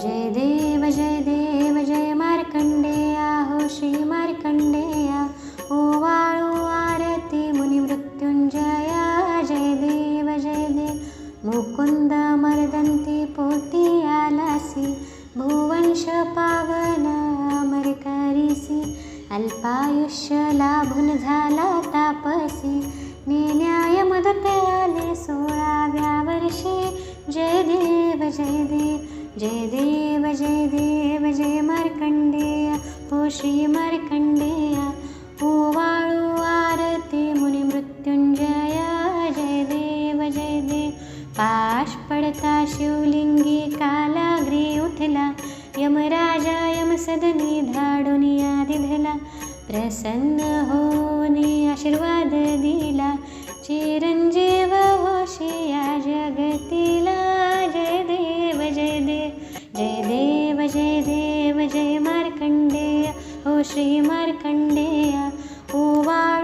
जय देव जय मार्कंडेया हो श्री मार्कंडेया ओवाळू आरती मुनी मृत्युंजया जय देव मुकुंद मर्दंती पोटी आलासी भुवंश पावन अमर करीसी अल्पायुष्य लाभून झाला तापसी नेन्याय मदते आले 16व्या वर्षी जय देव जय मार्कंडेया हो श्री मार्कंडेया ओवाळू आरती मुनी मृत्युंजया जय देव पाश पडता शिवलिंगी कालाग्री उठला यमराजा यमसदनी धाडून आदिधला प्रसन्न होने आशीर्वाद दिला चिरंजीव होशी या जगतीला जय देव जय मार्कंडेय हो श्री मार्कंडेय ओवाळ